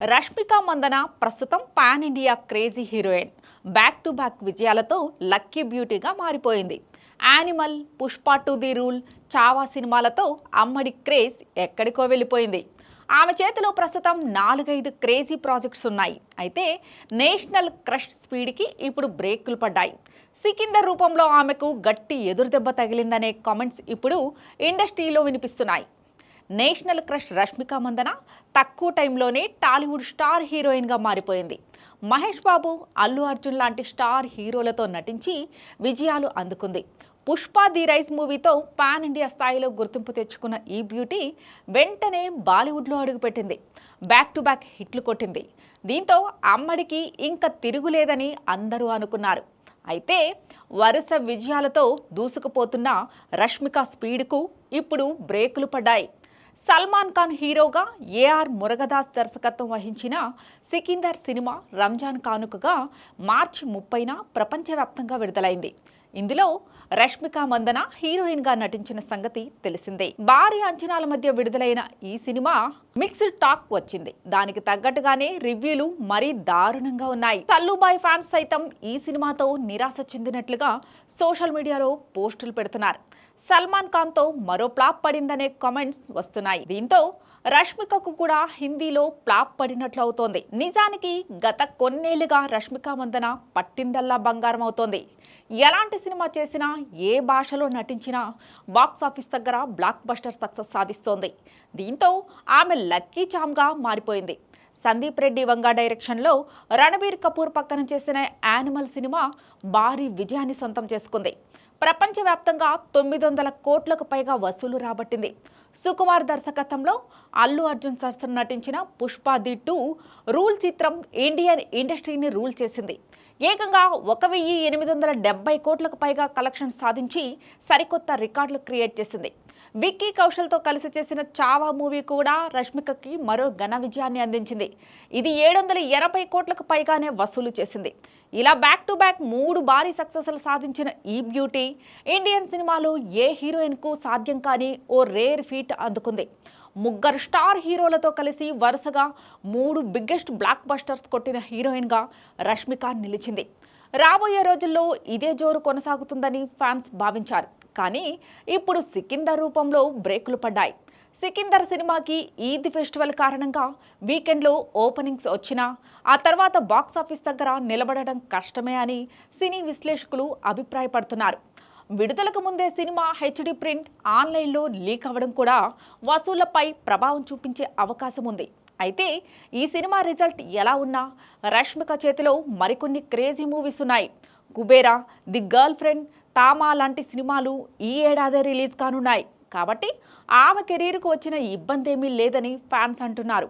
రష్మిక మందన ప్రస్తుతం pan India crazy heroine. Back to back విజయాలతో lucky బ్యూటీగా మారిపోయింది. Animal, Pushpa to the rule, Chhaava సినిమాలతో అమ్మడి క్రేజ్ ఎక్కడికో వెళ్ళిపోయింది. ఆమె చేతిలో ప్రస్తుతం 4-5 క్రేజీ ప్రాజెక్ట్స్ ఉన్నాయి. అయితే నేషనల్ క్రష్ స్పీడ్కి ఇప్పుడు బ్రేకులు పడ్డాయి. సికిందర్ రూపంలో ఆమెకు గట్టి ఎదురుదెబ్బ తగిలిందనే కామెంట్స్ ఇప్పుడు ఇండస్ట్రీలో వినిపిస్తున్నాయి. నేషనల్ క్రష్ రష్మిక మందన తక్కువ టైంలోనే టాలీవుడ్ స్టార్ హీరోయిన్గా మారిపోయింది. మహేష్ బాబు, అల్లు అర్జున్ లాంటి స్టార్ హీరోలతో నటించి విజయాలు అందుకుంది. పుష్ప ది రైజ్ మూవీతో పాన్ ఇండియా స్థాయిలో గుర్తింపు తెచ్చుకున్న ఈ బ్యూటీ వెంటనే బాలీవుడ్లో అడుగుపెట్టింది. బ్యాక్ టు బ్యాక్ హిట్లు కొట్టింది. దీంతో అమ్మడికి ఇంకా తిరుగులేదని అందరూ అనుకున్నారు. అయితే వరుస విజయాలతో దూసుకుపోతున్న రష్మిక స్పీడ్కు ఇప్పుడు బ్రేకులు పడ్డాయి. సల్మాన్ ఖాన్ హీరోగా ఏఆర్ మురుగదాస్ దర్శకత్వం వహించిన సికిందర్ సినిమా రంజాన్ కానుకగా మార్చి 30న ప్రపంచవ్యాప్తంగా విడుదలైంది. ఇందులో రష్మిక మందన హీరోయిన్గా నటించిన సంగతి తెలిసిందే. భారీ అంచనాల మధ్య విడుదలైన ఈ సినిమా మిక్స్డ్ టాక్ వచ్చింది. దానికి తగ్గట్టుగానే రివ్యూలు మరీ దారుణంగా ఉన్నాయి. సల్లుబాయ్ ఫ్యాన్స్ సైతం ఈ సినిమాతో నిరాశ చెందినట్లుగా సోషల్ మీడియాలో పోస్టులు పెడుతున్నారు. సల్మాన్ ఖాన్ తో మరో ఫ్లాప్ పడిందనే కామెంట్స్ వస్తున్నాయి. దీంతో రష్మికకు కూడా హిందీలో ఫ్లాప్ పడినట్లు అవుతోంది. నిజానికి గత కొన్నేళ్లుగా రష్మిక మందన పట్టిందల్లా బంగారం అవుతోంది. ఎలాంటి సినిమా చేసినా, ఏ భాషలో నటించినా బాక్స్ ఆఫీస్ దగ్గర బ్లాక్ బస్టర్ సక్సెస్ సాధిస్తోంది. దీంతో ఆమె లక్కీ చామ్గా మారిపోయింది. సందీప్ రెడ్డి వంగ డైరెక్షన్లో రణబీర్ కపూర్ పక్కన చేసిన యానిమల్ సినిమా భారీ విజయాన్ని సొంతం చేసుకుంది. ప్రపంచవ్యాప్తంగా 900 కోట్లకు పైగా వసూలు రాబట్టింది. సుకుమార్ దర్శకత్వంలో అల్లు అర్జున్ సరసన నటించిన పుష్ప ది 2 రూల్ చిత్రం ఇండియన్ ఇండస్ట్రీని రూల్ చేసింది. ఏకంగా 1870 కోట్లకు పైగా కలెక్షన్ సాధించి సరికొత్త రికార్డులు క్రియేట్ చేసింది. విక్కీ కౌశల్తో కలిసి చేసిన చావా మూవీ కూడా రష్మికకి మరో ఘన విజయాన్ని అందించింది. ఇది 780 కోట్లకు పైగానే వసూలు చేసింది. ఇలా బ్యాక్ టు బ్యాక్ 3 భారీ సక్సెస్లు సాధించిన ఈ బ్యూటీ ఇండియన్ సినిమాలో ఏ హీరోయిన్కు సాధ్యం కాని ఓ రేర్ ఫీట్ అందుకుంది. 3 స్టార్ హీరోలతో కలిసి వరుసగా 3 బిగ్గెస్ట్ బ్లాక్ బస్టర్స్ కొట్టిన హీరోయిన్గా రష్మిక నిలిచింది. రాబోయే రోజుల్లో ఇదే జోరు కొనసాగుతుందని ఫ్యాన్స్ భావించారు. కానీ ఇప్పుడు సికిందర్ రూపంలో బ్రేకులు పడ్డాయి. సికిందర్ సినిమాకి ఈద్ ఫెస్టివల్ కారణంగా వీకెండ్లో ఓపెనింగ్స్ వచ్చినా ఆ తర్వాత బాక్స్ ఆఫీస్ దగ్గర నిలబడడం కష్టమే అని సినీ విశ్లేషకులు అభిప్రాయపడుతున్నారు. విడుదలకు ముందే సినిమా హెచ్డి ప్రింట్ ఆన్లైన్లో లీక్ అవ్వడం కూడా వసూళ్లపై ప్రభావం చూపించే అవకాశం ఉంది. అయితే ఈ సినిమా రిజల్ట్ ఎలా ఉన్నా రష్మిక చేతిలో మరికొన్ని క్రేజీ మూవీస్ ఉన్నాయి. కుబేరా, ది గర్ల్ ఫ్రెండ్, తామా లాంటి సినిమాలు ఈ ఏడాది రిలీజ్ కానున్నాయి. కాబట్టి ఆమె కెరీర్కు వచ్చిన ఇబ్బంది ఏమీ లేదని ఫ్యాన్స్ అంటున్నారు.